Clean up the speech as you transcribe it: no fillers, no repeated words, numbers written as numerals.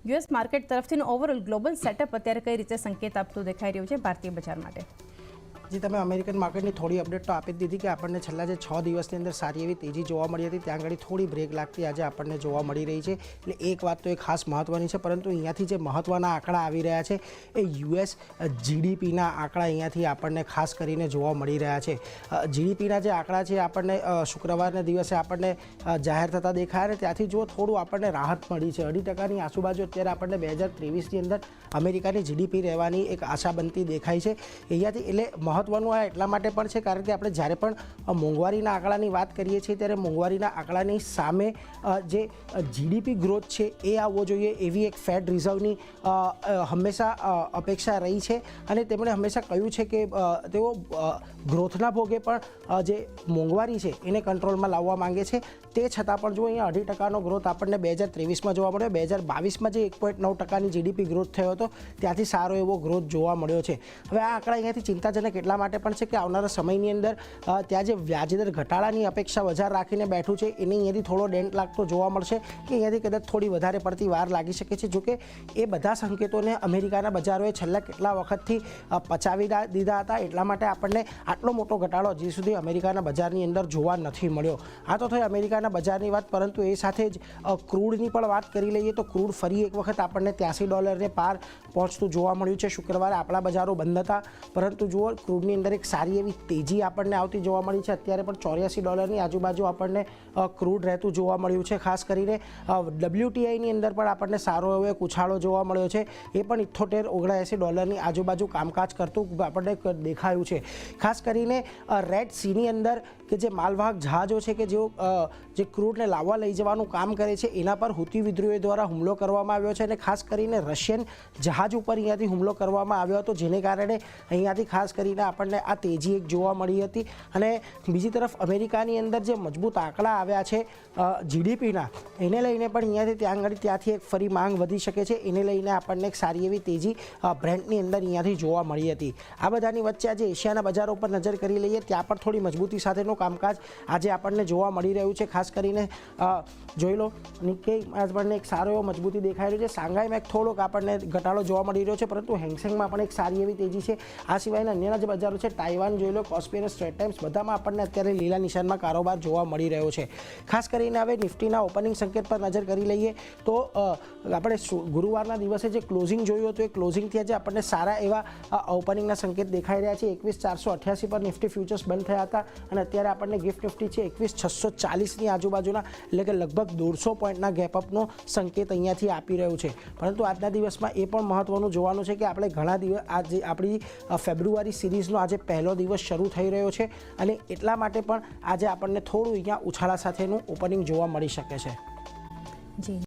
US market તરફથી overall global setup અત્યારે કઈ રીતે સંકેત આપતું દેખાઈ રહ્યું છે ભારતીય બજાર માટે? જે તમે અમેરિકન માર્કેટની થોડી અપડેટ તો આપી દીધી કે આપણને છેલ્લા જે 6 દિવસની અંદર સારી એવી તેજી જોવા મળી હતી, ત્યાં આગળ થોડી બ્રેક લાગતી આજે આપણને જોવા મળી રહી છે. એટલે એક વાત તો એ ખાસ મહત્ત્વની છે, પરંતુ અહીંયાથી જે મહત્ત્વના આંકડા આવી રહ્યા છે એ યુએસ જીડીપીના આંકડા અહીંયાથી આપણને ખાસ કરીને જોવા મળી રહ્યા છે. જીડીપીના જે આંકડા છે આપણને શુક્રવારના દિવસે આપણને જાહેર થતા દેખાયા ને ત્યાંથી જો થોડું આપણને રાહત મળી છે. 2.5%ની આજુબાજુ અત્યારે આપણને 2023ની અંદર અમેરિકાની જીડીપી રહેવાની એક આશા બનતી દેખાય છે અહીંયાથી. એટલે મહત્વનું આ એટલા માટે પણ છે કારણ કે આપણે જ્યારે પણ મોંઘવારીના આંકડાની વાત કરીએ છીએ ત્યારે મોંઘવારીના આંકડાની સામે જે જીડીપી ગ્રોથ છે એ આવવો જોઈએ એવી એક ફેડ રિઝર્વની હંમેશા અપેક્ષા રહી છે અને તેમણે હંમેશા કહ્યું છે કે તેઓ ગ્રોથના ભોગે પણ જે મોંઘવારી છે એને કંટ્રોલમાં લાવવા માંગે છે. તે છતાં પણ જો અહીંયા 2.5%નો ગ્રોથ આપણને 2023માં જોવા મળ્યો, 2022માં જે 1.9%ની જીડીપી ગ્રોથ થયો હતો ત્યાંથી સારો એવો ગ્રોથ જોવા મળ્યો છે. હવે આ આંકડા અહીંયાથી ચિંતાજનક એટલા માટે પણ છે કે આવનારા સમયની અંદર ત્યાં જે વ્યાજદર ઘટાડાની અપેક્ષા બજાર રાખીને બેઠું છે એને અહીંયાથી થોડો ડેન્ટ લાગતો જોવા મળશે કે અહીંયાથી કદાચ થોડી વધારે પડતી વાર લાગી શકે છે. જોકે એ બધા સંકેતોને અમેરિકાના બજારોએ છેલ્લા કેટલા વખતથી પચાવી દીધા હતા, એટલા માટે આપણને આટલો મોટો ઘટાડો હજી સુધી અમેરિકાના બજારની અંદર જોવા નથી મળ્યો. આ તો થઈ અમેરિકાના બજારની વાત, પરંતુ એ સાથે જ ક્રૂડની પણ વાત કરી લઈએ તો ક્રૂડ ફરી એક વખત આપણને $83 પાર પહોંચતું જોવા મળ્યું છે. શુક્રવારે આપણા બજારો બંધ હતા, પરંતુ જુઓ ક્રૂડની અંદર એક સારી એવી તેજી આપણને આવતી જોવા મળી છે. અત્યારે પણ $84ની આજુબાજુ આપણને ક્રૂડ રહેતું જોવા મળ્યું છે. ખાસ કરીને WTIની અંદર પણ આપણને સારો એવો એક ઉછાળો જોવા મળ્યો છે. એ પણ $78-79 આજુબાજુ કામકાજ કરતું આપણને દેખાયું છે. ખાસ કરીને રેડ સીની અંદર કે જે માલવાહક જહાજો છે કે જેઓ જે ક્રૂડને લાવવા લઈ જવાનું કામ કરે છે એના પર હુતી વિદ્રોહીઓ દ્વારા હુમલો કરવામાં આવ્યો છે અને ખાસ કરીને રશિયન જહાજ ઉપર અહીંયાથી હુમલો કરવામાં આવ્યો હતો, જેને કારણે અહીંયાથી ખાસ કરીને આપણને આ તેજી એક જોવા મળી હતી. અને બીજી તરફ અમેરિકાની અંદર જે મજબૂત આંકડા આવ્યા છે જીડીપીના, એને લઈને પણ અહીંયાથી ત્યાંથી એક ફરી માંગ વધી શકે છે. એને લઈને આપણને એક સારી એવી તેજી બ્રેન્ટની અંદર અહીંયાથી જોવા મળી હતી. આ બધાની વચ્ચે આજે એશિયાના બજારો પર નજર કરી લઈએ, ત્યાં પણ થોડી મજબૂતી સાથેનું કામકાજ આજે આપણને જોવા મળી રહ્યું છે. ખાસ કરીને જોઈ લો નિક્કેઈમાં આપણને એક સારો એવો મજબૂતી દેખાઈ રહ્યો છે. શાંઘાઈમાં એક થોડોક આપણને ઘટાડો જોવા મળી રહ્યો છે, પરંતુ હેંગસેંગમાં પણ એક સારી એવી તેજી છે. આ સિવાયના અન્યના જે બજારો છે, તાઇવાન જોઈ લો, કોસ્પી અને સ્ટ્રેટ ટાઈમ્સ, બધામાં આપણને અત્યારે લીલા નિશાનમાં કારોબાર જોવા મળી રહ્યો છે. ખાસ કરીને હવે નિફ્ટીના ઓપનિંગ સંકેત પર નજર કરી લઈએ તો આપણે ગુરુવારના દિવસે જે ક્લોઝિંગ જોયું હતું એ ક્લોઝિંગથી આજે આપણને સારા એવા ઓપનિંગના સંકેત દેખાઈ રહ્યા છે. 21,488 પર નિફ્ટી ફ્યુચર્સ બંધ થયા હતા અને અત્યારે આપણને ગિફ્ટ નિફ્ટી છે 21,640ની આજુબાજુના, એટલે કે લગભગ 150 પોઈન્ટના ગેપઅપનો સંકેત અહીંયાથી આપી રહ્યું છે. પરંતુ આજના દિવસમાં એ પણ મહત્વનું જોવાનું છે કે આપણે ઘણા દિવસ આજે આપણી ફેબ્રુઆરી સિરીઝનો આજે પહેલો દિવસ શરૂ થઈ રહ્યો છે અને એટલા માટે પણ આજે આપણને થોડું અહીંયા ઉછાળા સાથેનું ઓપનિંગ જોવા મળી શકે છે. જી